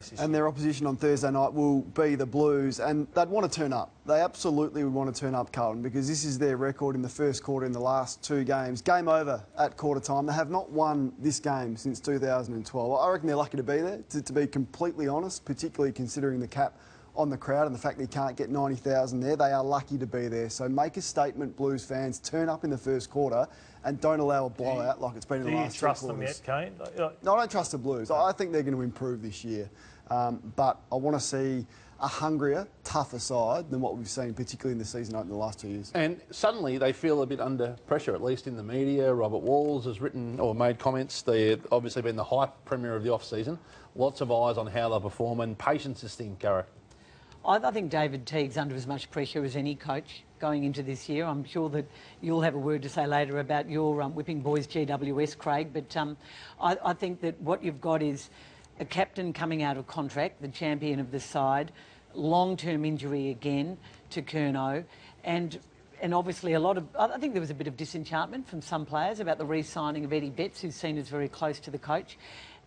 weeks this And year. their opposition on Thursday night will be the Blues, and they'd want to turn up. They absolutely would want to turn up, Carlton, because this is their record in the first quarter in the last 2 games. Game over at quarter time. They have not won this game since 2012. I reckon they're lucky to be there, to be completely honest, particularly considering the cap on the crowd and the fact that you can't get 90,000 there. They are lucky to be there. So make a statement, Blues fans. Turn up in the first quarter and don't allow a blowout like it's been in the last 2 quarters. Do you trust them yet, Kane? No, I don't trust the Blues. I think they're going to improve this year. But I want to see a hungrier, tougher side than what we've seen, particularly in the season opener the last 2 years. And suddenly they feel a bit under pressure, at least in the media. Robert Walls has written or made comments. They've obviously been the hype premier of the off-season. Lots of eyes on how they'll perform, and patience is thin, Cara. I think David Teague's under as much pressure as any coach going into this year. I'm sure that you'll have a word to say later about your whipping boys GWS, Craig, but I think that what you've got is a captain coming out of contract, the champion of the side, long-term injury again to Curnow, and obviously I think there was a bit of disenchantment from some players about the re-signing of Eddie Betts, who's seen as very close to the coach,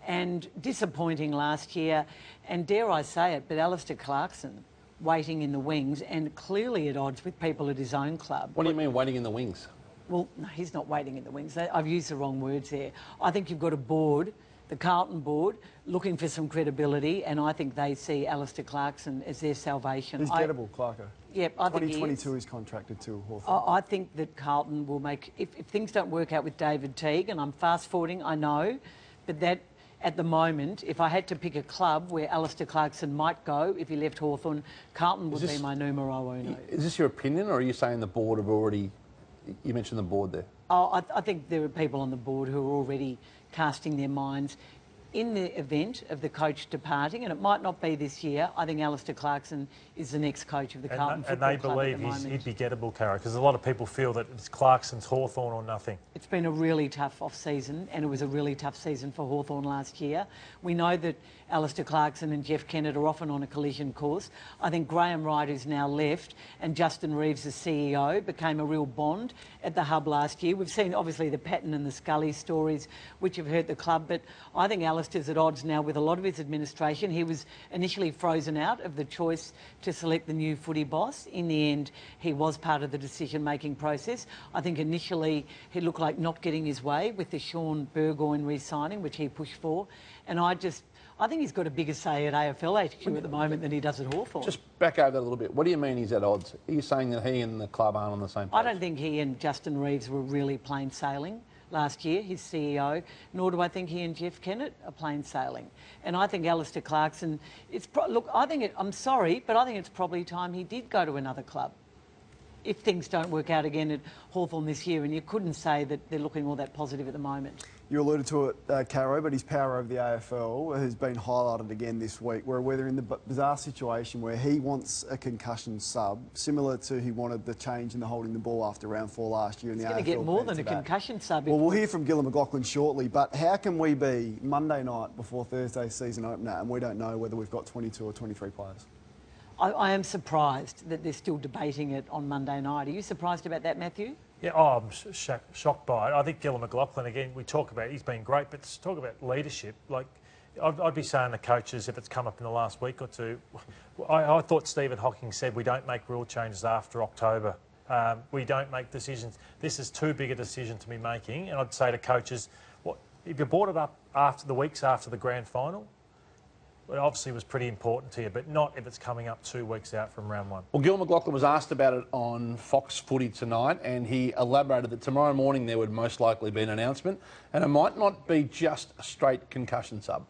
and disappointing last year, and dare I say it, but Alastair Clarkson waiting in the wings and clearly at odds with people at his own club. What do you mean waiting in the wings? Well, no, he's not waiting in the wings. I've used the wrong words there. I think you've got a board, the Carlton board, looking for some credibility, and I think they see Alastair Clarkson as their salvation. He's gettable, Clarko. Yep, I think 2022 is contracted to Hawthorn. I think that Carlton will make... If things don't work out with David Teague, and I'm fast-forwarding, I know, but that... At the moment, if I had to pick a club where Alastair Clarkson might go if he left Hawthorn, Carlton would be my numero uno. Is this your opinion, or are you saying the board have already... You mentioned the board there. Oh, I think there are people on the board who are already casting their minds. In the event of the coach departing, and it might not be this year, I think Alastair Clarkson is the next coach of the Carlton Football Club. And they believe he'd be gettable, Cara, because a lot of people feel that it's Clarkson's Hawthorn or nothing. It's been a really tough off-season, and it was a really tough season for Hawthorn last year. We know that Alastair Clarkson and Jeff Kennett are often on a collision course. I think Graham Wright, who's now left, and Justin Reeves, the CEO, became a real bond at the hub last year. We've seen, obviously, the Patton and the Scully stories, which have hurt the club, but I think Alastair's at odds now with a lot of his administration. He was initially frozen out of the choice to select the new footy boss. In the end, he was part of the decision-making process. I think initially he looked like not getting his way with the Sean Burgoyne re-signing, which he pushed for, and I think he's got a bigger say at AFL HQ at the moment than he does at Hawthorn. Just back over that a little bit. What do you mean he's at odds? Are you saying that he and the club aren't on the same page? I don't think he and Justin Reeves were really plain sailing last year, his CEO, nor do I think he and Jeff Kennett are plain sailing. And I think Alastair Clarkson, I'm sorry, but I think it's probably time he did go to another club. If things don't work out again at Hawthorn this year, and you couldn't say that they're looking all that positive at the moment. You alluded to it, Caro, but his power over the AFL has been highlighted again this week, where we're in the bizarre situation where he wants a concussion sub, similar to he wanted the change in the holding the ball after round 4 last year in the AFL. He's going to get more than a concussion sub. Well, we'll hear from Gillon McLachlan shortly, but how can we be Monday night before Thursday's season opener and we don't know whether we've got 22 or 23 players? I am surprised that they're still debating it on Monday night. Are you surprised about that, Matthew? Yeah, I'm shocked by it. I think Gillon McLachlan, again, we talk about, he's been great, but to talk about leadership, like, I'd be saying to coaches, if it's come up in the last week or two, I thought Stephen Hawking said we don't make rule changes after October. We don't make decisions. This is too big a decision to be making. And I'd say to coaches, if you brought it up after the weeks after the grand final, it obviously was pretty important to you, but not if it's coming up 2 weeks out from round 1. Well, Gillon McLachlan was asked about it on Fox Footy tonight, and he elaborated that tomorrow morning there would most likely be an announcement, and it might not be just a straight concussion sub.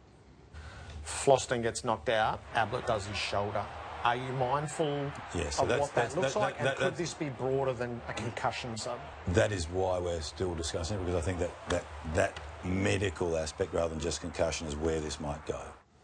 Floston gets knocked out, Ablett does his shoulder. Are you mindful of what that looks like? And could this be broader than a concussion sub? That is why we're still discussing it, because I think that medical aspect, rather than just concussion, is where this might go.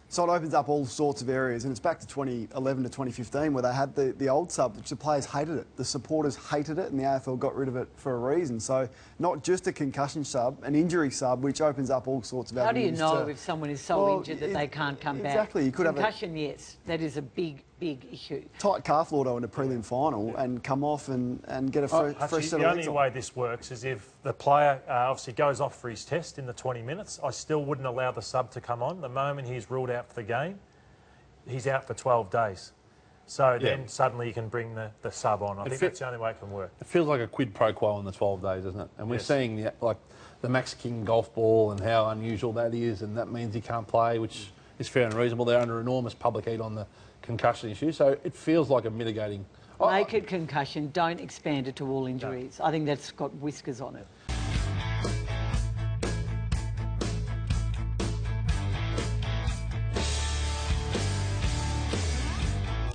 So it opens up all sorts of areas, and it's back to 2011 to 2015 where they had the old sub, which the players hated it. The supporters hated it, and the AFL got rid of it for a reason. So not just a concussion sub, an injury sub, which opens up all sorts of avenues. How do you know if someone is so injured that they can't come back? Exactly. You could concussion, yes. That is a big issue. Tight calf lordo in a prelim final and come off and get a fresh set of legs on. The only way this works is if the player obviously goes off for his test in the 20 minutes. I still wouldn't allow the sub to come on. The moment he's ruled out for the game, he's out for 12 days. So then suddenly you can bring the sub on. I think that's the only way it can work. It feels like a quid pro quo in the 12 days, doesn't it? And we're seeing the Max King golf ball and how unusual that is, and that means he can't play, which is fair and reasonable. They're under enormous public heat on the concussion issue, so it feels like a mitigating... Make it concussion, don't expand it to all injuries. I think that's got whiskers on it.